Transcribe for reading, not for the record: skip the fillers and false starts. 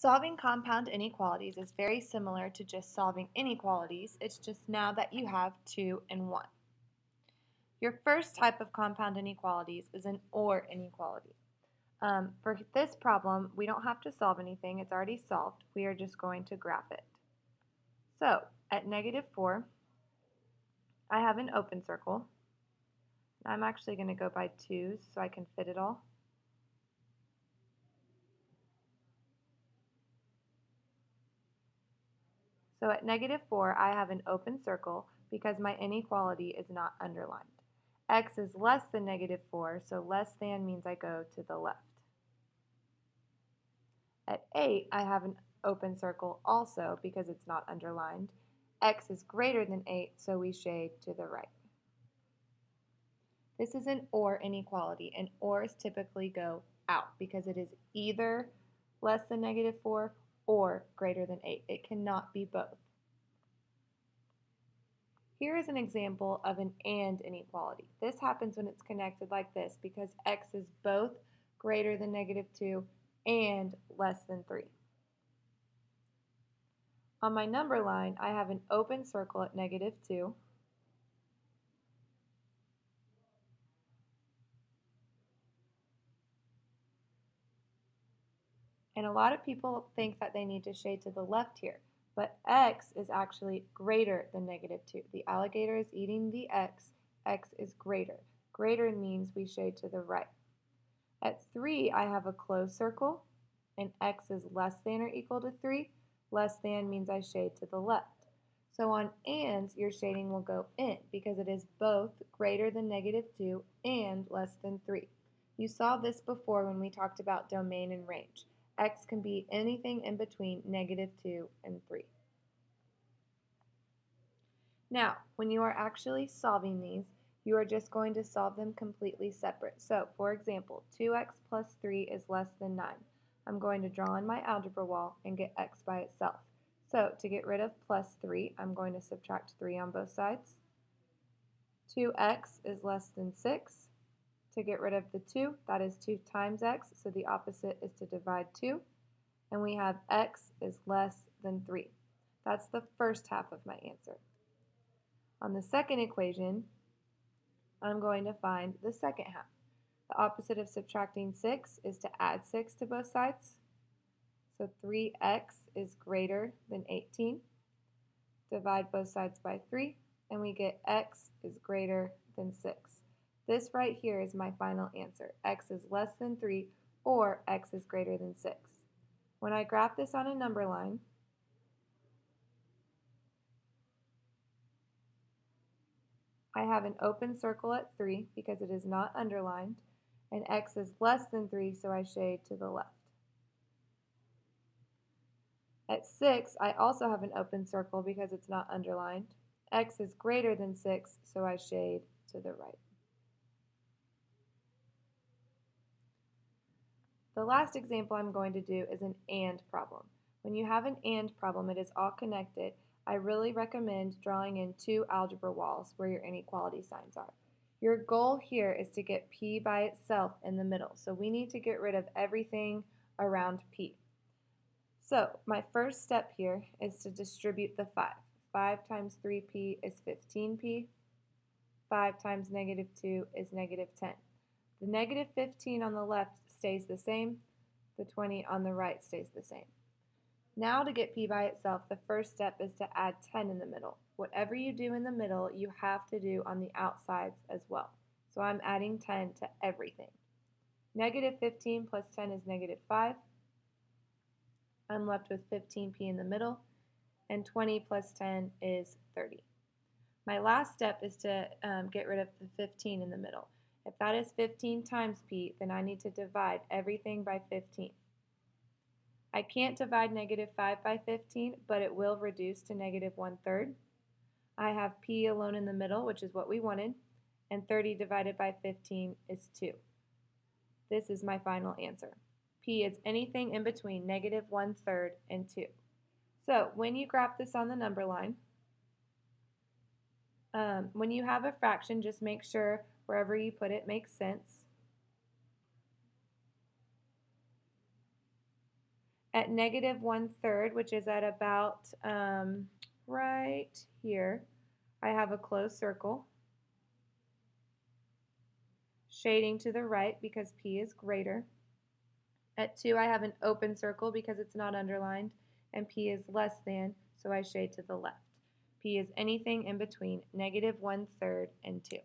Solving compound inequalities is very similar to just solving inequalities. It's just now that you have 2 and 1. Your first type of compound inequalities is an OR inequality. For this problem, we don't have to solve anything. It's already solved. We are just going to graph it. So at -4, I have an open circle. I'm actually going to go by 2s so I can fit it all. So at -4, I have an open circle because my inequality is not underlined. X is less than -4, so less than means I go to the left. At 8, I have an open circle also because it's not underlined. X is greater than 8, so we shade to the right. This is an OR inequality, and ORs typically go out because it is either less than -4 or greater than 8. It cannot be both. Here is an example of an AND inequality. This happens when it's connected like this because X is both greater than -2 and less than 3. On my number line, I have an open circle at -2. And a lot of people think that they need to shade to the left here, but X is actually greater than -2. The alligator is eating the X. X is greater. Greater means we shade to the right. At 3, I have a closed circle, and X is less than or equal to 3. Less than means I shade to the left. So on ANDs, your shading will go in because it is both greater than -2 and less than 3. You saw this before when we talked about domain and range. X can be anything in between -2 and 3. Now, when you are actually solving these, you are just going to solve them completely separate. So, for example, 2x plus 3 is less than 9. I'm going to draw in my algebra wall and get x by itself. So, to get rid of plus 3, I'm going to subtract 3 on both sides. 2x is less than 6. To get rid of the 2, that is 2 times x, so the opposite is to divide 2. And we have x is less than 3. That's the first half of my answer. On the second equation, I'm going to find the second half. The opposite of subtracting 6 is to add 6 to both sides. So 3x is greater than 18. Divide both sides by 3, and we get x is greater than 6. This right here is my final answer. X is less than 3 or x is greater than 6. When I graph this on a number line, I have an open circle at 3 because it is not underlined, and x is less than 3, so I shade to the left. At 6, I also have an open circle because it's not underlined. X is greater than 6, so I shade to the right. The last example I'm going to do is an AND problem. When you have an AND problem, it is all connected. I really recommend drawing in 2 algebra walls where your inequality signs are. Your goal here is to get P by itself in the middle, so we need to get rid of everything around P. So my first step here is to distribute the 5. 5 times 3p is 15p. 5 times -2 is -10. The -15 on the left stays the same. The 20 on the right stays the same. Now to get p by itself, the first step is to add 10 in the middle. Whatever you do in the middle, you have to do on the outsides as well. So I'm adding 10 to everything. -15 plus 10 is -5. I'm left with 15p in the middle, and 20 plus 10 is 30. My last step is to get rid of the 15 in the middle. If that is 15 times p, then I need to divide everything by 15. I can't divide -5 by 15, but it will reduce to -1/3. I have p alone in the middle, which is what we wanted, and 30 divided by 15 is 2. This is my final answer. P is anything in between -1/3 and 2. So when you graph this on the number line, when you have a fraction, just make sure wherever you put it makes sense. At negative 1/3, which is at about right here, I have a closed circle. Shading to the right because P is greater. At 2, I have an open circle because it's not underlined, and P is less than, so I shade to the left. P is anything in between negative 1/3 and 2.